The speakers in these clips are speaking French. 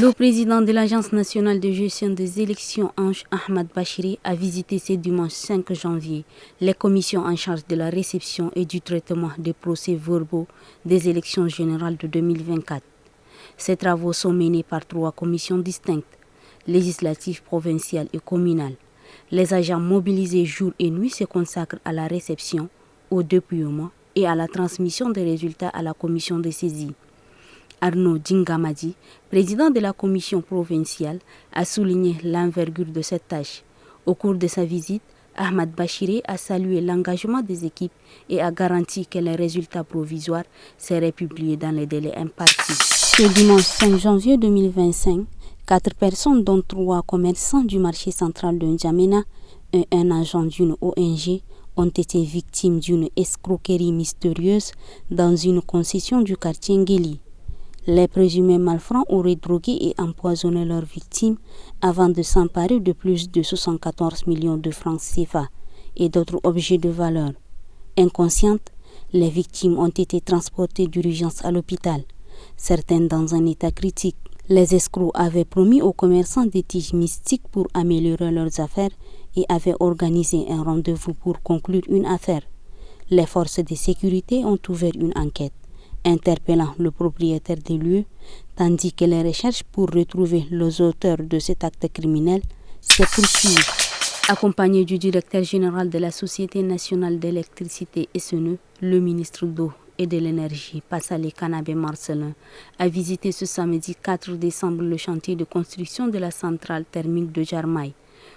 Le président de l'Agence nationale de gestion des élections, Ahmad Bachiri, a visité ce dimanche 5 janvier les commissions en charge de la réception et du traitement des procès-verbaux des élections générales de 2024. Ces travaux sont menés par 3 commissions distinctes, législatives, provinciales et communales. Les agents mobilisés jour et nuit se consacrent à la réception, au dépouillement et à la transmission des résultats à la commission de saisie. Arnaud Djingamadi, président de la commission provinciale, a souligné l'envergure de cette tâche. Au cours de sa visite, Ahmad Bachiri a salué l'engagement des équipes et a garanti que les résultats provisoires seraient publiés dans les délais impartis. Ce dimanche 5 janvier 2025, 4 personnes, dont 3 commerçants du marché central de N'Djamena et un agent d'une ONG, ont été victimes d'une escroquerie mystérieuse dans une concession du quartier Ngeli. Les présumés malfrats auraient drogué et empoisonné leurs victimes avant de s'emparer de plus de 74 millions de francs CFA et d'autres objets de valeur. Inconscientes, les victimes ont été transportées d'urgence à l'hôpital, certaines dans un état critique. Les escrocs avaient promis aux commerçants des tiges mystiques pour améliorer leurs affaires et avaient organisé un rendez-vous pour conclure une affaire. Les forces de sécurité ont ouvert une enquête, interpellant le propriétaire des lieux, tandis que les recherches pour retrouver les auteurs de cet acte criminel se poursuivent. Accompagné du directeur général de la Société nationale d'électricité SNE, le ministre d'eau et de l'énergie, Passalé Kanabé Marcelin, a visité ce samedi 4 décembre le chantier de construction de la centrale thermique de Jarmaï.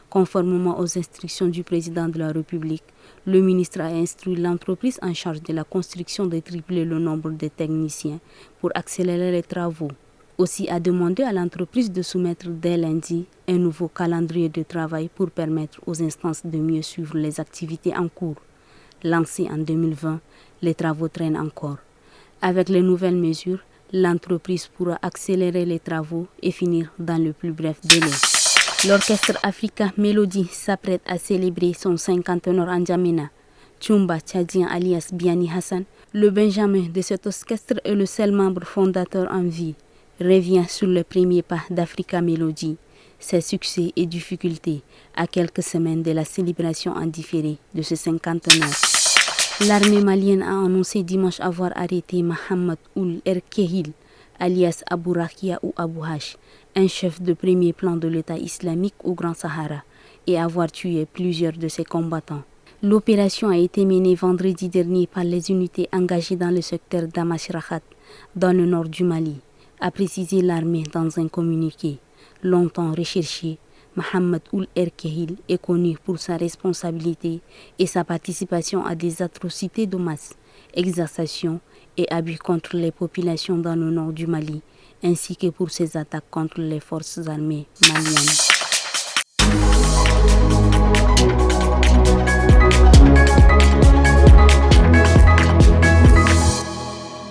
Conformément aux instructions du président de la République, le ministre a instruit l'entreprise en charge de la construction de tripler le nombre de techniciens pour accélérer les travaux. Aussi a demandé à l'entreprise de soumettre dès lundi un nouveau calendrier de travail pour permettre aux instances de mieux suivre les activités en cours. Lancé en 2020, les travaux traînent encore. Avec les nouvelles mesures, l'entreprise pourra accélérer les travaux et finir dans le plus bref délai. L'orchestre Africa Melody s'apprête à célébrer son 50e en N'Djamena. Tchoumba Tchadien alias Biani Hassan, le benjamin de cet orchestre et le seul membre fondateur en vie, revient sur le premier pas d'Africa Melody, ses succès et difficultés à quelques semaines de la célébration en différé de ce 50e. L'armée malienne a annoncé dimanche avoir arrêté Mohamed Ould Erkehil, alias Abou Rakia ou Abou Hash, un chef de premier plan de l'État islamique au Grand Sahara, et avoir tué plusieurs de ses combattants. L'opération a été menée vendredi dernier par les unités engagées dans le secteur d'Amashrakat, dans le nord du Mali, a précisé l'armée dans un communiqué. Longtemps recherché, Mohamed Ould Erkehil est connu pour sa responsabilité et sa participation à des atrocités de masse, exactions et abus contre les populations dans le nord du Mali, ainsi que pour ses attaques contre les forces armées maliennes.